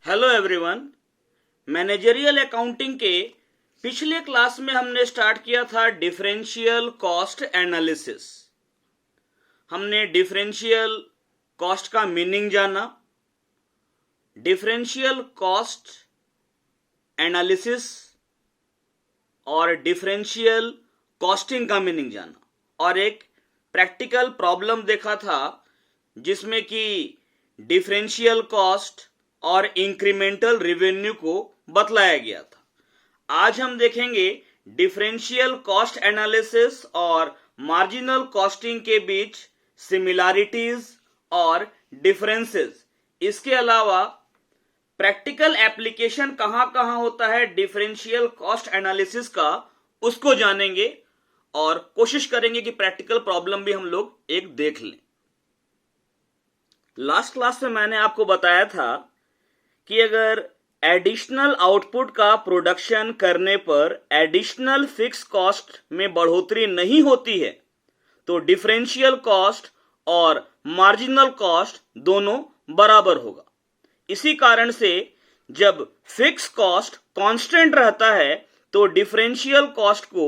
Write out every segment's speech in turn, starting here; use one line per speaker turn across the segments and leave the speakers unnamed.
Hello everyone. Managerial accounting के पिछले class में हमने स्टार्ट किया था डिफरेंशियल कॉस्ट एनालिसिस। हमने डिफरेंशियल कॉस्ट का मीनिंग जाना, डिफरेंशियल कॉस्ट एनालिसिस और डिफरेंशियल कॉस्टिंग का मीनिंग जाना और एक प्रैक्टिकल प्रॉब्लम देखा था जिसमें कि डिफरेंशियल कॉस्ट और इंक्रीमेंटल रेवेन्यू को बतलाया गया था। आज हम देखेंगे डिफरेंशियल कॉस्ट एनालिसिस और मार्जिनल कॉस्टिंग के बीच सिमिलैरिटीज और डिफरेंसेस। इसके अलावा प्रैक्टिकल एप्लीकेशन कहां होता है डिफरेंशियल कॉस्ट एनालिसिस का, उसको जानेंगे और कोशिश करेंगे कि प्रैक्टिकल प्रॉब्लम भी हम लोग एक देख लें। लास्ट क्लास में मैंने आपको बताया था कि अगर एडिशनल आउटपुट का प्रोडक्शन करने पर एडिशनल फिक्स कॉस्ट में बढ़ोतरी नहीं होती है तो डिफरेंशियल कॉस्ट और मार्जिनल कॉस्ट दोनों बराबर होगा। इसी कारण से जब फिक्स कॉस्ट कांस्टेंट रहता है तो डिफरेंशियल कॉस्ट को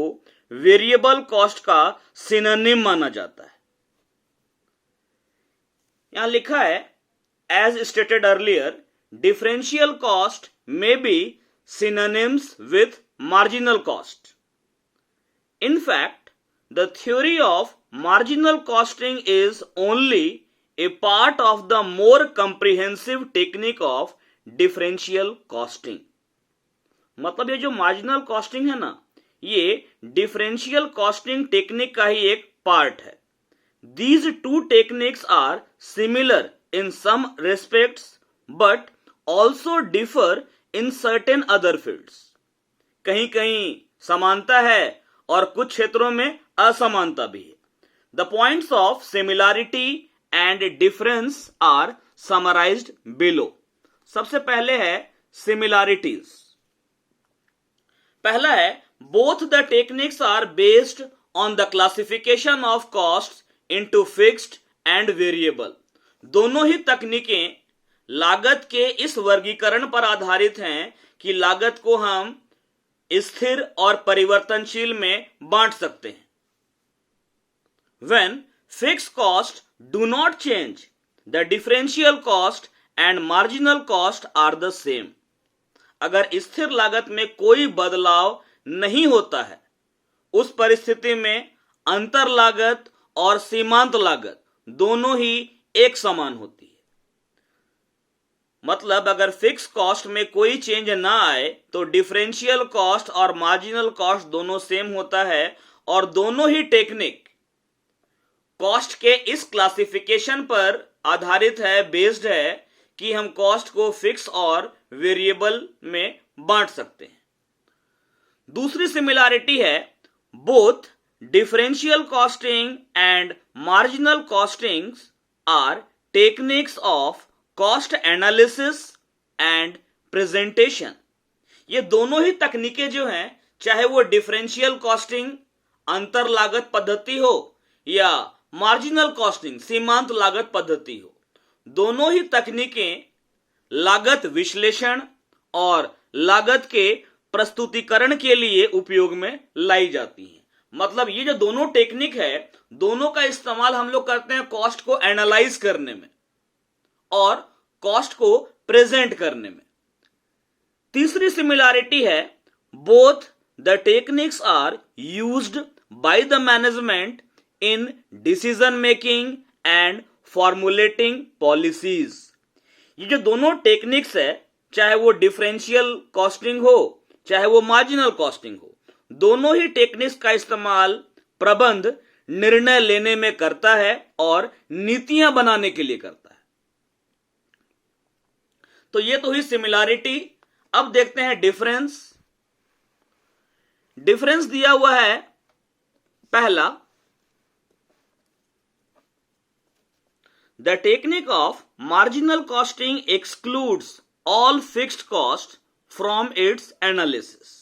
वेरिएबल कॉस्ट का सिनोनिम माना जाता है। यहां लिखा है as stated earlier differential cost may be synonyms with marginal cost. In fact, the theory of marginal costing is only a part of the more comprehensive technique of differential costing. मतलब ये जो marginal costing है ना, ये differential costing technique का ही एक part है। These two techniques are similar in some respects but also differ in certain other fields. कहीं कहीं समानता है और कुछ क्षेत्रों में असमानता भी है। The points of similarity and difference are summarized below. सबसे पहले है similarities. पहला है both the techniques are based on the classification of costs into fixed and variable. दोनों ही तकनीकें लागत के इस वर्गीकरण पर आधारित हैं कि लागत को हम स्थिर और परिवर्तनशील में बांट सकते हैं। When fixed costs do not change, the differential cost and marginal cost are the same. अगर स्थिर लागत में कोई बदलाव नहीं होता है, उस परिस्थिति में अंतर लागत और सीमांत लागत दोनों ही एक समान होती है। मतलब अगर फिक्स कॉस्ट में कोई चेंज ना आए तो डिफरेंशियल कॉस्ट और मार्जिनल कॉस्ट दोनों सेम होता है और दोनों ही टेक्निक कॉस्ट के इस क्लासिफिकेशन पर आधारित है, बेस्ड है कि हम कॉस्ट को फिक्स और वेरिएबल में बांट सकते हैं। दूसरी सिमिलैरिटी है both differential costing and marginal costings are techniques of cost analysis and presentation. ये दोनों ही तकनीकें जो हैं, चाहे वो डिफरेंशियल कॉस्टिंग अंतर लागत पद्धति हो या मार्जिनल कॉस्टिंग सीमांत लागत पद्धति हो, दोनों ही तकनीकें लागत विश्लेषण और लागत के प्रस्तुतिकरण के लिए उपयोग में लाई जाती हैं। मतलब ये जो दोनों टेक्निक है, दोनों का इस्तेमाल हम लोग करते हैं कॉस्ट को एनालाइज करने में और कॉस्ट को प्रेजेंट करने में। तीसरी सिमिलैरिटी है both the techniques are used by the management in decision making and formulating policies. ये जो दोनों टेक्निक्स है, चाहे वो डिफरेंशियल कॉस्टिंग हो चाहे वो मार्जिनल कॉस्टिंग हो, दोनों ही टेक्निक्स का इस्तेमाल प्रबंध निर्णय लेने में करता है और नीतियां बनाने के लिए करता है। तो ये तो हुई सिमिलैरिटी। अब देखते हैं डिफरेंस। डिफरेंस दिया हुआ है पहला, the technique of marginal costing excludes all fixed cost from its analysis,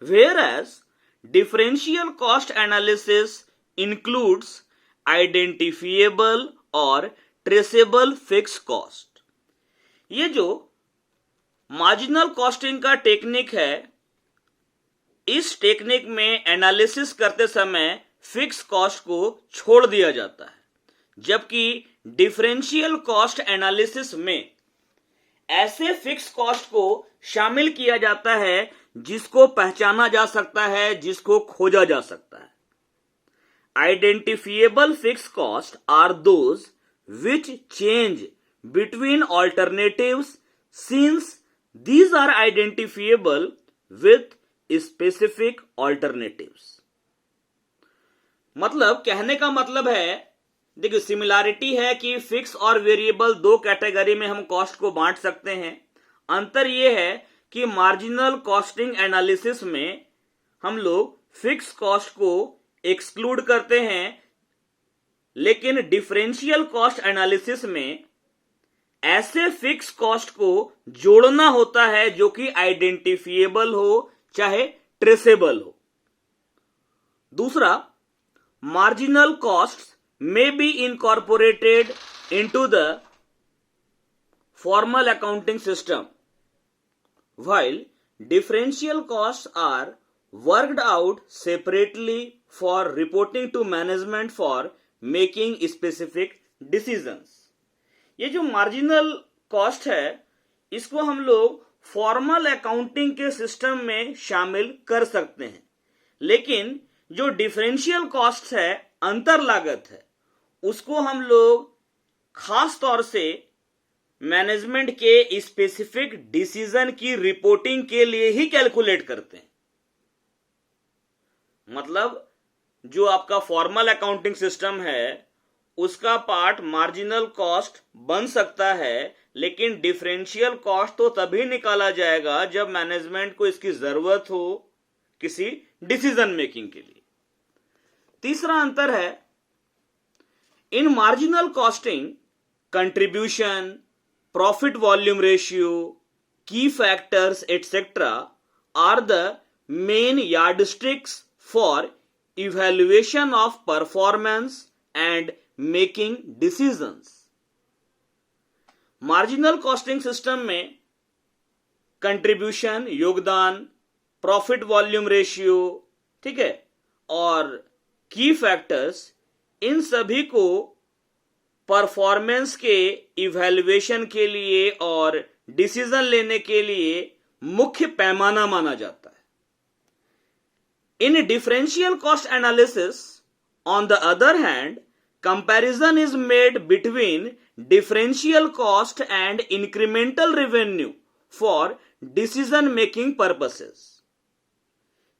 whereas differential cost analysis includes identifiable or traceable fixed cost. ये जो मार्जिनल कॉस्टिंग का टेक्निक है, इस टेक्निक में एनालिसिस करते समय फिक्स कॉस्ट को छोड़ दिया जाता है, जबकि डिफरेंशियल कॉस्ट एनालिसिस में ऐसे फिक्स कॉस्ट को शामिल किया जाता है जिसको पहचाना जा सकता है, जिसको खोजा जा सकता है। Identifiable fix cost are those which change between alternatives since these are identifiable with specific alternatives। मतलब कहने का मतलब है, देखिए सिमिलैरिटी है कि फिक्स और वेरिएबल दो कैटेगरी में हम कॉस्ट को बांट सकते हैं। अंतर यह है कि मार्जिनल कॉस्टिंग एनालिसिस में हम लोग फिक्स कॉस्ट को एक्सक्लूड करते हैं, लेकिन डिफरेंशियल कॉस्ट एनालिसिस में ऐसे फिक्स कॉस्ट को जोड़ना होता है जो कि आइडेंटिफिएबल हो चाहे ट्रेसेबल हो। दूसरा, marginal costs may be incorporated into the formal accounting system, while differential costs are worked out separately for reporting to management for making specific decisions। ये जो मार्जिनल कॉस्ट है, इसको हम लोग फॉर्मल अकाउंटिंग के सिस्टम में शामिल कर सकते हैं, लेकिन जो डिफरेंशियल कॉस्ट है, अंतर लागत है, उसको हम लोग खास तौर से मैनेजमेंट के स्पेसिफिक डिसीजन की रिपोर्टिंग के लिए ही कैलकुलेट करते हैं। मतलब जो आपका फॉर्मल अकाउंटिंग सिस्टम है, उसका पार्ट मार्जिनल कॉस्ट बन सकता है, लेकिन डिफरेंशियल कॉस्ट तो तभी निकाला जाएगा जब मैनेजमेंट को इसकी जरूरत हो किसी डिसीजन मेकिंग के लिए। तीसरा अंतर है, in marginal costing contribution, profit volume ratio, key factors etcetera are the main yardsticks for evaluation of performance and making decisions. Marginal costing system में कंट्रीब्यूशन, योगदान, प्रॉफिट वॉल्यूम रेशियो, ठीक है, और की फैक्टर्स, इन सभी को परफॉर्मेंस के इवैल्यूएशन के लिए और डिसीजन लेने के लिए मुख्य पैमाना माना जाता है। इन differential cost analysis, on the other hand, comparison is made between differential cost and incremental revenue for decision making purposes।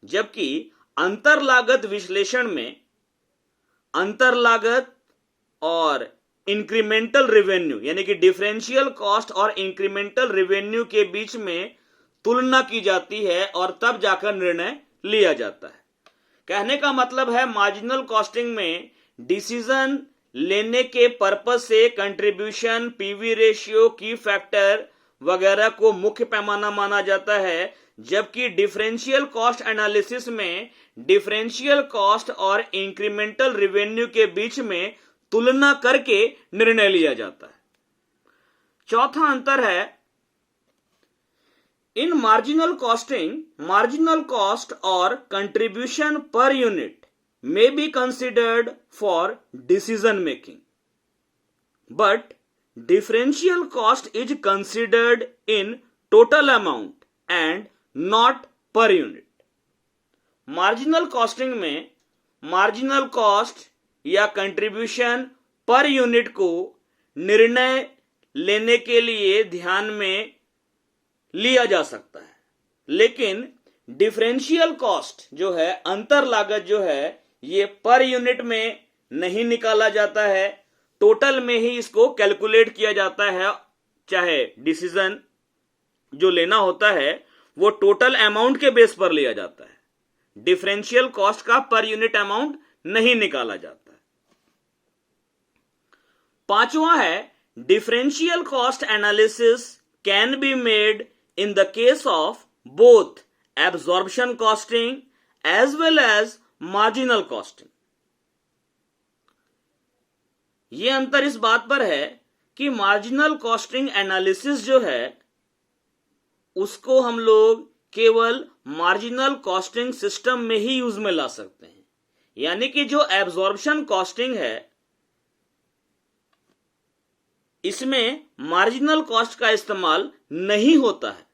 जबकि अंतर लागत विश्लेषण में अंतर लागत और इंक्रीमेंटल रेवेन्यू यानी कि डिफरेंशियल कॉस्ट और इंक्रीमेंटल रेवेन्यू के बीच में तुलना की जाती है और तब जाकर निर्णय लिया जाता है। कहने का मतलब है, मार्जिनल कॉस्टिंग में डिसीजन लेने के पर्पस से कंट्रीब्यूशन, पीवी रेशियो, की फैक्टर वगैरह को मुख्य पैमाना माना जाता है, जबकि डिफरेंशियल कॉस्ट एनालिसिस में डिफरेंशियल कॉस्ट और इंक्रीमेंटल रेवेन्यू के बीच में तुलना करके निर्णय लिया जाता है। चौथा अंतर है, in marginal costing, marginal cost और contribution per unit may be considered for decision making, but differential cost is considered in total amount and not per unit। Marginal costing में मार्जिनल कॉस्ट या कंट्रीब्यूशन पर यूनिट को निर्णय लेने के लिए ध्यान में लिया जा सकता है, लेकिन डिफरेंशियल कॉस्ट जो है, अंतर लागत जो है, ये पर यूनिट में नहीं निकाला जाता है, टोटल में ही इसको कैलकुलेट किया जाता है। चाहे डिसीजन जो लेना होता है वो टोटल अमाउंट के बेस पर लिया जाता है, डिफरेंशियल कॉस्ट का पर यूनिट अमाउंट नहीं निकाला जाता है। पांचवा है, differential cost analysis can be made in the case of both absorption costing as well as marginal costing. यह अंतर इस बात पर है कि मार्जिनल कॉस्टिंग एनालिसिस जो है उसको हम लोग केवल मार्जिनल कॉस्टिंग सिस्टम में ही यूज में ला सकते हैं। यानी कि जो एब्जॉर्प्शन कॉस्टिंग है, इसमें मार्जिनल कॉस्ट का इस्तेमाल नहीं होता है,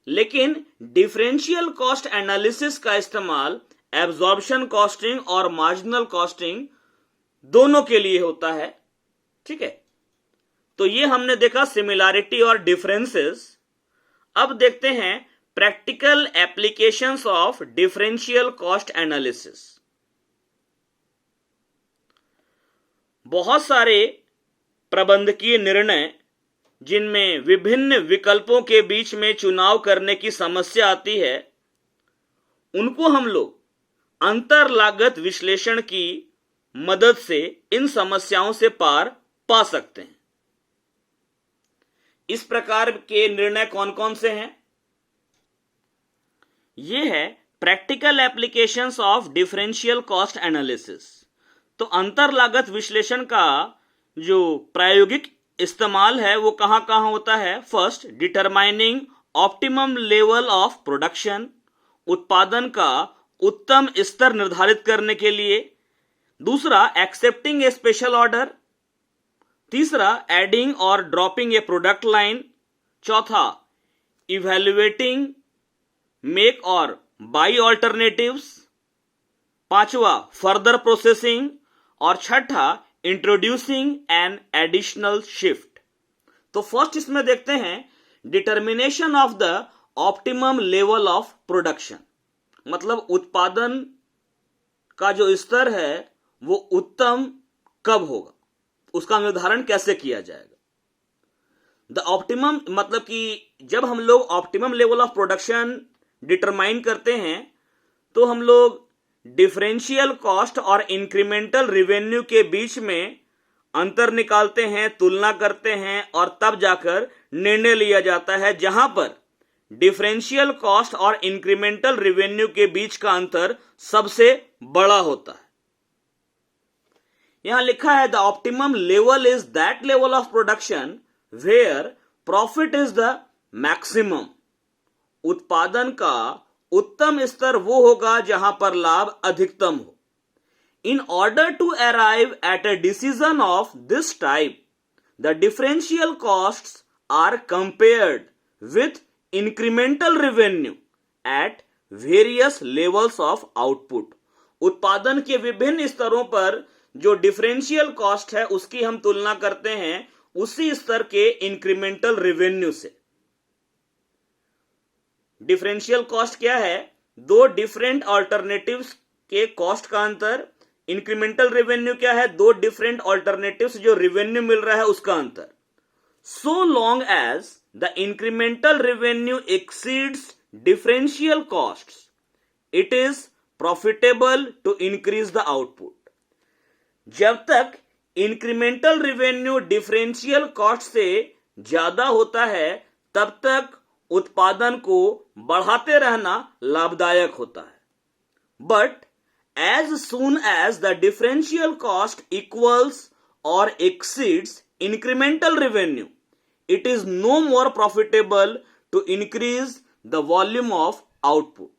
लेकिन डिफरेंशियल कॉस्ट एनालिसिस का इस्तेमाल एब्जॉर्प्शन कॉस्टिंग और मार्जिनल कॉस्टिंग दोनों के लिए होता है। ठीक है, तो ये हमने देखा सिमिलैरिटी और डिफरेंसेस। अब देखते हैं practical applications of differential cost analysis. बहुत सारे प्रबंधकीय निर्णय जिनमें विभिन्न विकल्पों के बीच में चुनाव करने की समस्या आती है, उनको हम लोग अंतर लागत विश्लेषण की मदद से इन समस्याओं से पार पा सकते हैं। इस प्रकार के निर्णय कौन कौन से हैं? ये है practical applications of differential cost analysis. तो अंतर लागत विश्लेषण का जो प्रायोगिक इस्तेमाल है वो कहां कहां होता है? First, determining optimum level of production, उत्पादन का उत्तम स्तर निर्धारित करने के लिए। दूसरा, एक्सेप्टिंग ए स्पेशल ऑर्डर। तीसरा, एडिंग और ड्रॉपिंग ए प्रोडक्ट लाइन। चौथा, इवैल्यूएटिंग मेक और बाई ऑल्टरनेटिव्स। पांचवा, फर्दर प्रोसेसिंग। और छठा, इंट्रोड्यूसिंग एन एडिशनल शिफ्ट। तो फर्स्ट इसमें देखते हैं determination of the optimum level of production, मतलब उत्पादन का जो स्तर है वो उत्तम कब होगा, उसका निर्धारण कैसे किया जाएगा। द ऑप्टिमम मतलब कि जब हम लोग optimum level of production determine करते हैं तो हम लोग डिफरेंशियल कॉस्ट और इंक्रीमेंटल रेवेन्यू के बीच में अंतर निकालते हैं, तुलना करते हैं और तब जाकर निर्णय लिया जाता है, जहां पर डिफरेंशियल कॉस्ट और इंक्रीमेंटल रेवेन्यू के बीच का अंतर सबसे बड़ा होता है। यहां लिखा है the optimum level is that level of production where profit is the maximum. उत्पादन का उत्तम स्तर वो होगा जहां पर लाभ अधिकतम हो। In order to arrive at a decision of this type, the differential costs are compared with incremental revenue at various levels of output. उत्पादन के विभिन्न स्तरों पर जो डिफरेंशियल कॉस्ट है उसकी हम तुलना करते हैं उसी स्तर के इंक्रीमेंटल रेवेन्यू से। डिफरेंशियल कॉस्ट क्या है? दो डिफरेंट ऑल्टरनेटिव्स के कॉस्ट का अंतर। इंक्रीमेंटल रेवेन्यू क्या है? दो डिफरेंट ऑल्टरनेटिव्स जो रेवेन्यू मिल रहा है उसका अंतर। So long as the incremental revenue exceeds differential costs, it is profitable to increase the output. जब तक इंक्रीमेंटल रेवेन्यू डिफरेंशियल कॉस्ट से ज्यादा होता है तब तक उत्पादन को बढ़ाते रहना लाभदायक होता है। But as soon as the differential cost equals or exceeds incremental revenue, it is no more profitable to increase the volume of output.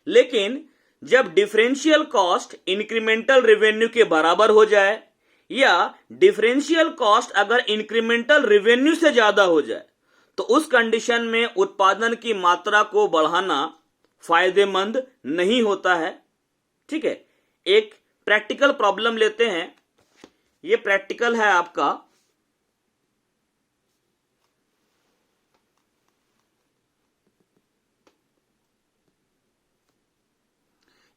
लेकिन जब डिफरेंशियल कॉस्ट इंक्रीमेंटल रेवेन्यू के बराबर हो जाए या डिफरेंशियल कॉस्ट अगर इंक्रीमेंटल रेवेन्यू से ज्यादा हो जाए तो उस कंडीशन में उत्पादन की मात्रा को बढ़ाना फायदेमंद नहीं होता है। ठीक है, एक प्रैक्टिकल प्रॉब्लम लेते हैं। ये प्रैक्टिकल है आपका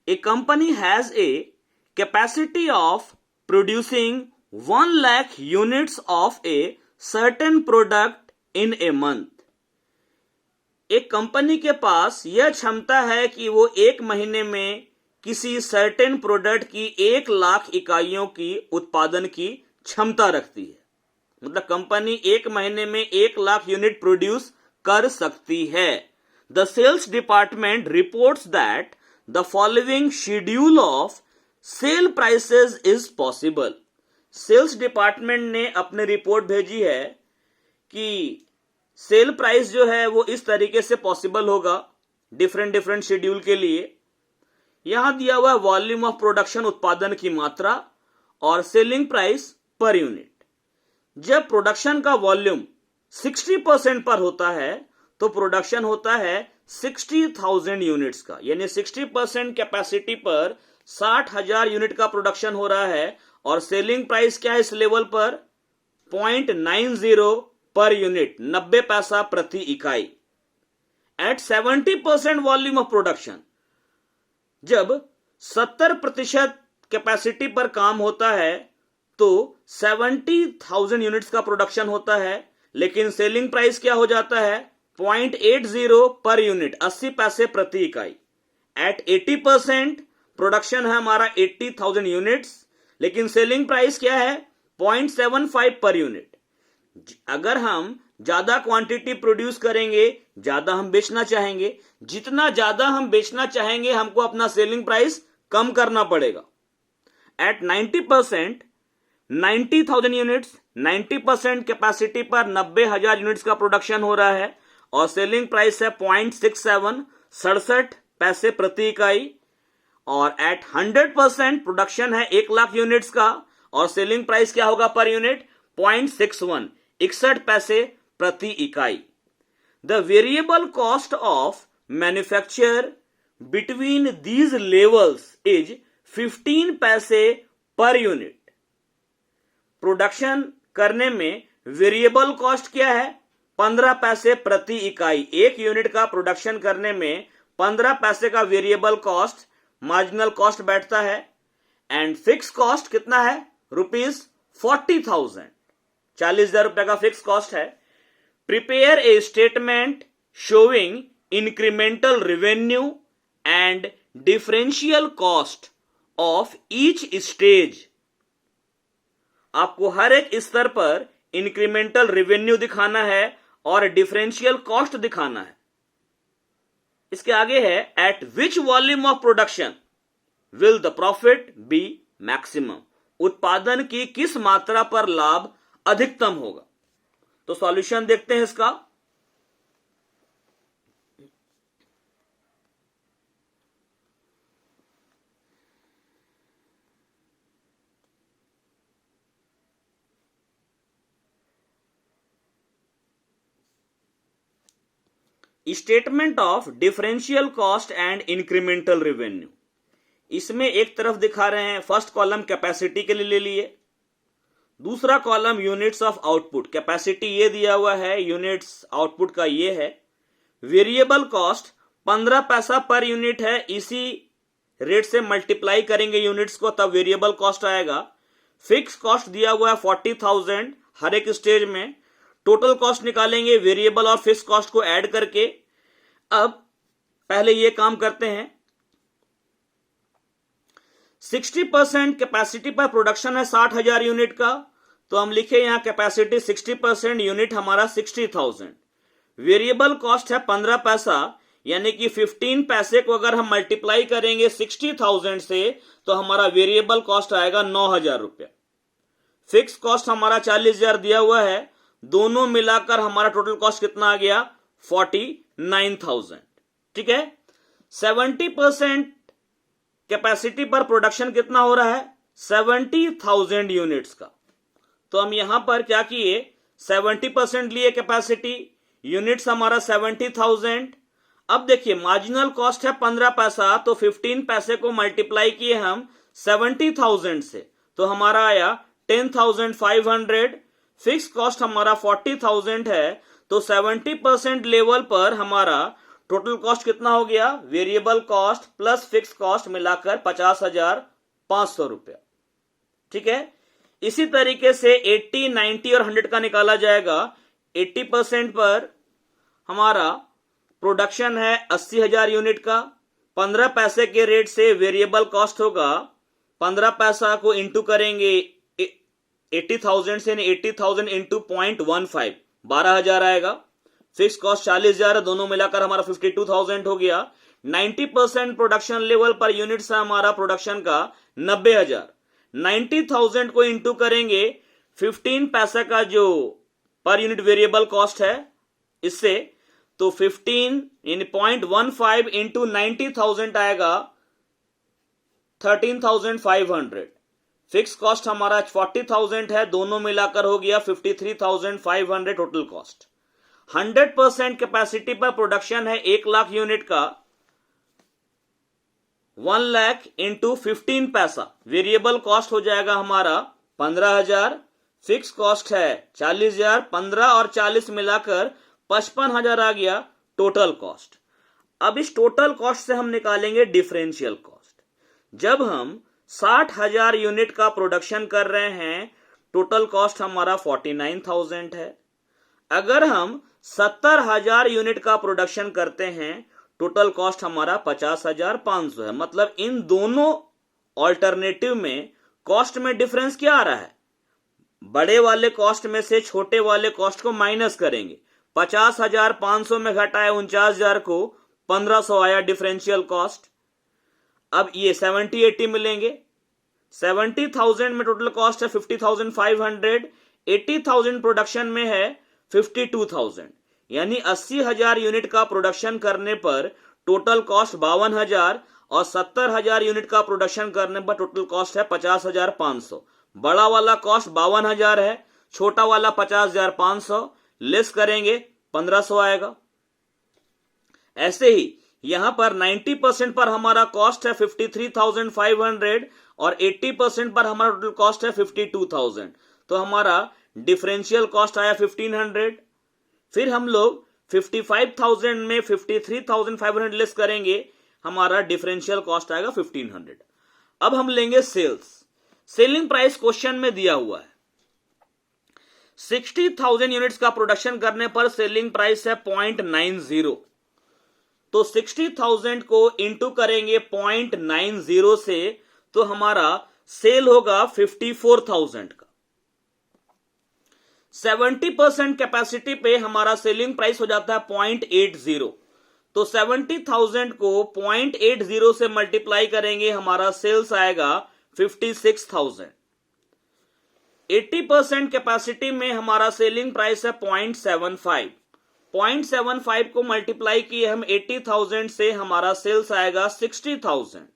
A company has a capacity of producing 1 lakh units of a certain product in a month. एक कंपनी के पास यह क्षमता है कि वो एक महीने में किसी सर्टेन प्रोडक्ट की 1 लाख इकाइयों की उत्पादन की क्षमता रखती है। मतलब कंपनी एक महीने में 1 लाख यूनिट प्रोड्यूस कर सकती है। The sales department reports that the following schedule of sale prices is possible. Sales department ने अपनी रिपोर्ट भेजी है कि सेल प्राइस जो है वो इस तरीके से पॉसिबल होगा डिफरेंट डिफरेंट शेड्यूल के लिए। यहां दिया हुआ है वॉल्यूम ऑफ प्रोडक्शन, उत्पादन की मात्रा, और सेलिंग प्राइस पर यूनिट। जब प्रोडक्शन का वॉल्यूम 60% पर होता है तो प्रोडक्शन होता है 60,000 यूनिट्स का, यानी 60% कैपेसिटी पर 60,000 यूनिट का प्रोडक्शन हो रहा है। और सेलिंग प्राइस क्या है इस लेवल पर? 0.90 पर यूनिट, 90 पैसा प्रति इकाई। एट 70% वॉल्यूम ऑफ प्रोडक्शन, जब 70% कैपेसिटी पर काम होता है तो 70,000 यूनिट्स का प्रोडक्शन होता है, लेकिन सेलिंग प्राइस क्या हो जाता है? 0.80 पर यूनिट, 80 पैसे प्रति इकाई। एट 80% प्रोडक्शन है हमारा 80,000 यूनिट्स, लेकिन सेलिंग प्राइस क्या है? 0.75 पर यूनिट। अगर हम ज्यादा क्वांटिटी प्रोड्यूस करेंगे, ज्यादा हम बेचना चाहेंगे, जितना ज्यादा हम बेचना चाहेंगे हमको अपना सेलिंग प्राइस कम करना पड़ेगा। एट 90%, 90,000 यूनिट्स, 90% कैपेसिटी पर 90,000 यूनिट्स का प्रोडक्शन हो रहा है और सेलिंग प्राइस है 0.67, 67 पैसे प्रति इकाई। और एट 100% प्रोडक्शन है 1 लाख यूनिट्स का और सेलिंग प्राइस क्या होगा पर यूनिट? 0.61, 61 पैसे प्रति इकाई। The variable cost of manufacture between these levels is 15 पैसे पर यूनिट। प्रोडक्शन करने में वेरिएबल कॉस्ट क्या है? 15 पैसे प्रति इकाई। 1 यूनिट का प्रोडक्शन करने में 15 पैसे का वेरिएबल कॉस्ट, मार्जिनल कॉस्ट बैठता है। एंड फिक्स कॉस्ट कितना है? ₹40,000, 40,000 रुपए का फिक्स कॉस्ट है। Prepare a statement showing incremental revenue and differential cost of each stage. आपको हर एक स्तर पर इंक्रीमेंटल रेवेन्यू दिखाना है और डिफरेंशियल कॉस्ट दिखाना है। इसके आगे है at which volume of production will the profit be maximum. उत्पादन की किस मात्रा पर लाभ अधिकतम होगा। तो सॉल्यूशन देखते हैं इसका। Statement of differential cost and incremental revenue. इसमें एक तरफ दिखा रहे हैं, फर्स्ट कॉलम कैपेसिटी के लिए ले लिए, दूसरा column units of output. Capacity ये दिया हुआ है, यूनिट्स आउटपुट का ये है। वेरिएबल कॉस्ट 15 पैसा पर यूनिट है, इसी रेट से मल्टीप्लाई करेंगे यूनिट्स को तब वेरिएबल कॉस्ट आएगा। फिक्स कॉस्ट दिया हुआ है 40,000 हर एक स्टेज में। टोटल कॉस्ट निकालेंगे वेरिएबल और फिक्स कॉस्ट को ऐड करके। अब पहले ये काम करते हैं। 60% कैपेसिटी पर प्रोडक्शन है 60,000 यूनिट का, तो हम लिखे यहां कैपेसिटी 60%, यूनिट हमारा 60,000। वेरिएबल कॉस्ट है 15 पैसा, यानी कि 15 पैसे को अगर हम मल्टीप्लाई करेंगे 60,000 से तो हमारा वेरिएबल कॉस्ट आएगा 9,000 रुपया। फिक्स कॉस्ट हमारा 40,000 दिया हुआ है, दोनों मिलाकर हमारा टोटल कॉस्ट कितना आ गया? 49,000। ठीक है। 70% कैपेसिटी पर प्रोडक्शन कितना हो रहा है? 70,000 यूनिट्स का। तो हम यहां पर क्या किए? 70% लिए कैपेसिटी, यूनिट्स हमारा 70,000। अब देखिए मार्जिनल कॉस्ट है 15 पैसा, तो 15 पैसे को मल्टीप्लाई किए हम 70,000 से, तो हमारा आया 10,500। फिक्स कॉस्ट हमारा 40,000 है, तो 70% लेवल पर हमारा टोटल कॉस्ट कितना हो गया? Variable cost plus fix cost मिलाकर 50,500 रुपया। ठीक है। इसी तरीके से 80, 90 और 100 का निकाला जाएगा। 80% पर हमारा प्रोडक्शन है 80,000 यूनिट का, 15 पैसे के रेट से वेरिएबल कॉस्ट होगा, 15 पैसा को इंटू करेंगे 80,000 से, 80,000 इंटू 0.15, 12,000 आएगा। फिक्स कॉस्ट 40,000 है, दोनों मिलाकर हमारा 52,000 हो गया। 90% प्रोडक्शन लेवल पर यूनिट्स है हमारा प्रोडक्शन का 90,000। 90,000 को इंटू करेंगे 15 पैसा का जो पर यूनिट वेरिएबल कॉस्ट है, इससे तो 15 यानी 0.15 इंटू 90,000 आएगा 13,500। फिक्स कॉस्ट हमारा 40,000 है, दोनों मिलाकर हो गया 53,500 टोटल कॉस्ट। 100% कैपेसिटी पर प्रोडक्शन है 1 लाख यूनिट का, 1 लाख इंटू 15 पैसा। वेरिएबल कॉस्ट हो जाएगा हमारा 15,000, फिक्स कॉस्ट है 40,000, 15 और 40 मिलाकर 55,000 आ गया टोटल कॉस्ट। अब इस टोटल कॉस्ट से हम निकालेंगे डिफरेंशियल कॉस्ट। जब हम 60,000 यूनिट का प्रोडक्शन कर रहे हैं, टोटल कॉस्ट हमारा 49,000 है। अगर हम 70,000 यूनिट का प्रोडक्शन करते हैं, टोटल कॉस्ट हमारा 50,500 है। मतलब इन दोनों ऑल्टरनेटिव में कॉस्ट में डिफरेंस क्या आ रहा है? बड़े वाले कॉस्ट में से छोटे वाले कॉस्ट को माइनस करेंगे। 50,500 में घटाए 49,000 को 1,500 आया डिफरेंशियल कॉस्ट। अब ये 70-80 मिलेंगे। 70,000 में टोटल कॉस्ट है 50,500, 80,000 प्रोडक्शन में है 52,000, यानी 80,000 यूनिट का प्रोडक्शन करने पर टोटल कॉस्ट 52,000 और 70,000 यूनिट का प्रोडक्शन करने पर टोटल कॉस्ट है 50,500। बड़ा वाला कॉस्ट 52,000 है, छोटा वाला 50,500, लेस करेंगे 1,500 आएगा। ऐसे ही यहां पर 90% पर हमारा कॉस्ट है 53,500 और 80% पर हमारा टोटल कॉस्ट है 52,000, तो हमारा डिफरेंशियल कॉस्ट आया 1,500। फिर हम लोग 55,000 में 53,500 लेस करेंगे, हमारा डिफरेंशियल कॉस्ट आएगा 1,500। अब हम लेंगे सेल्स। सेलिंग प्राइस क्वेश्चन में दिया हुआ है 60,000 यूनिट्स का प्रोडक्शन करने पर सेलिंग प्राइस है 0.90, तो 60,000 को इंटू करेंगे 0.90 से, तो हमारा सेल होगा 54,000 का। 70% कैपेसिटी पे हमारा सेलिंग प्राइस हो जाता है 0.80, तो 70,000 को 0.80 से मल्टीप्लाई करेंगे, हमारा सेल्स आएगा 56,000। 80% कैपेसिटी में हमारा सेलिंग प्राइस है 0.75, 0.75 को मल्टीप्लाई किए हम 80,000 से, हमारा सेल्स आएगा 60,000।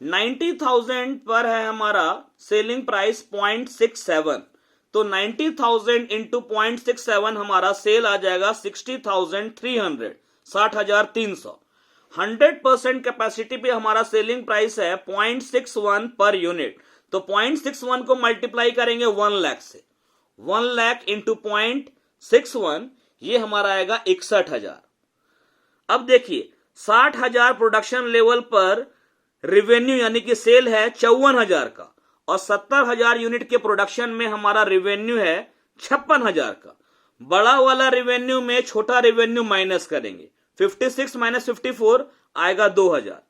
90,000 पर है हमारा सेलिंग प्राइस 0.67, तो 90,000 इंटू 0.67 हमारा सेल आ जाएगा 60,300, 60,300। 100% कैपेसिटी पे हमारा सेलिंग प्राइस है 0.61 पर यूनिट, तो 0.61 को मल्टीप्लाई करेंगे 1 लाख से, 1 लाख इंटू 0.61 ये हमारा आएगा 61,000। अब देखिए 60,000 प्रोडक्शन लेवल पर रेवेन्यू यानी कि सेल है 54,000 का और 70,000 यूनिट के प्रोडक्शन में हमारा रेवेन्यू है 56,000 का। बड़ा वाला रेवेन्यू में छोटा रेवेन्यू माइनस करेंगे, 56 माइनस 54 आएगा 2,000।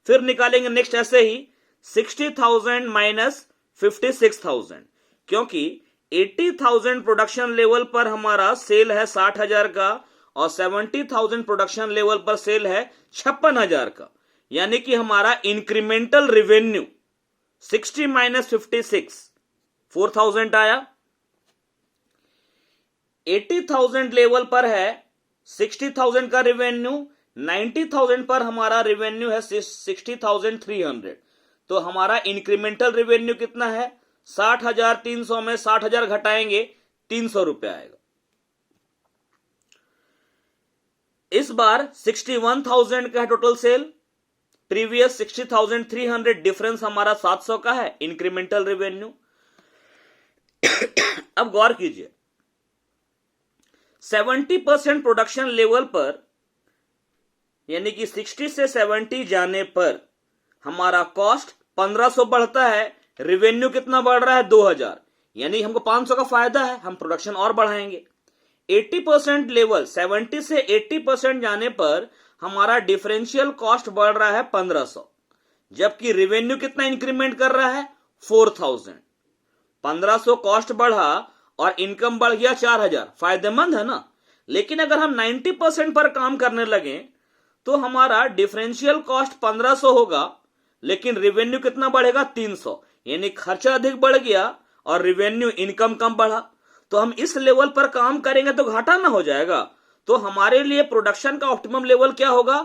फिर निकालेंगे नेक्स्ट ऐसे ही 60,000 माइनस 56,000, क्योंकि 80,000 प्रोडक्शन लेवल पर हमारा सेल है 60,000 का और 70,000 प्रोडक्शन लेवल पर सेल है 56,000 का, यानी कि हमारा इंक्रीमेंटल रेवेन्यू 60 माइनस 56 4,000 आया। 80,000 लेवल पर है 60,000 का रेवेन्यू, 90,000 पर हमारा रेवेन्यू है 60,300, तो हमारा इंक्रीमेंटल रेवेन्यू कितना है 60,300 में 60,000 घटाएंगे 300 रुपए आएगा। इस बार 61,000 का है टोटल सेल, प्रीवियस 60,300, डिफरेंस हमारा 700 का है इंक्रीमेंटल रेवेन्यू। अब गौर कीजिए 70% प्रोडक्शन लेवल पर यानी कि 60 से 70 जाने पर हमारा कॉस्ट 1,500 बढ़ता है, रेवेन्यू कितना बढ़ रहा है 2,000, यानी हमको 500 का फायदा है, हम प्रोडक्शन और बढ़ाएंगे। 80% लेवल 70 से 80% जाने पर हमारा डिफरेंशियल कॉस्ट बढ़ रहा है 1,500, जबकि रेवेन्यू कितना इंक्रीमेंट कर रहा है 4,000। 1,500 कॉस्ट बढ़ा और इनकम बढ़ गया 4,000, फायदेमंद है ना। लेकिन अगर हम 90% पर काम करने लगे तो हमारा डिफरेंशियल कॉस्ट 1,500 होगा, लेकिन रेवेन्यू कितना बढ़ेगा 300, यानी खर्चा अधिक बढ़ गया और रेवेन्यू इनकम कम बढ़ा। तो हम इस लेवल पर काम करेंगे तो घाटा ना हो जाएगा। तो हमारे लिए प्रोडक्शन का ऑप्टिमम लेवल क्या होगा?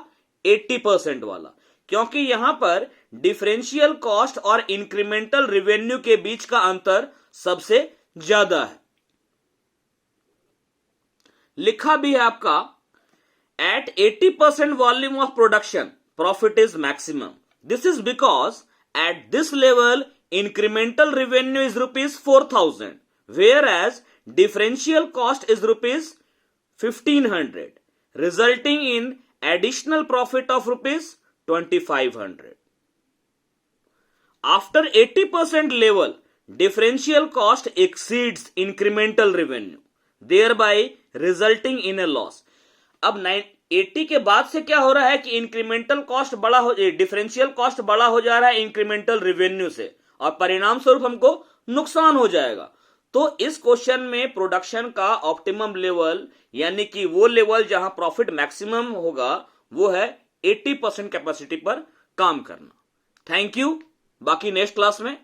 80% वाला, क्योंकि यहां पर डिफरेंशियल कॉस्ट और इंक्रीमेंटल रेवेन्यू के बीच का अंतर सबसे ज्यादा है। लिखा भी है आपका, at 80% volume of production, profit is maximum. This is because at this level, incremental revenue is rupees 4,000, whereas differential cost is rupees 1,500, resulting in additional profit of rupees 2,500. After 80% level, differential cost exceeds incremental revenue, thereby resulting in a loss. अब 80 के बाद से क्या हो रहा है कि incremental cost बड़ा हो, डिफरेंशियल कॉस्ट बड़ा हो जा रहा है इंक्रीमेंटल रेवेन्यू से, और परिणाम स्वरूप हमको नुकसान हो जाएगा। तो इस क्वेश्चन में प्रोडक्शन का ऑप्टिमम लेवल, यानी कि वो लेवल जहां प्रॉफिट मैक्सिमम होगा, वो है 80% कैपेसिटी पर काम करना। Thank you. बाकी नेक्स्ट क्लास में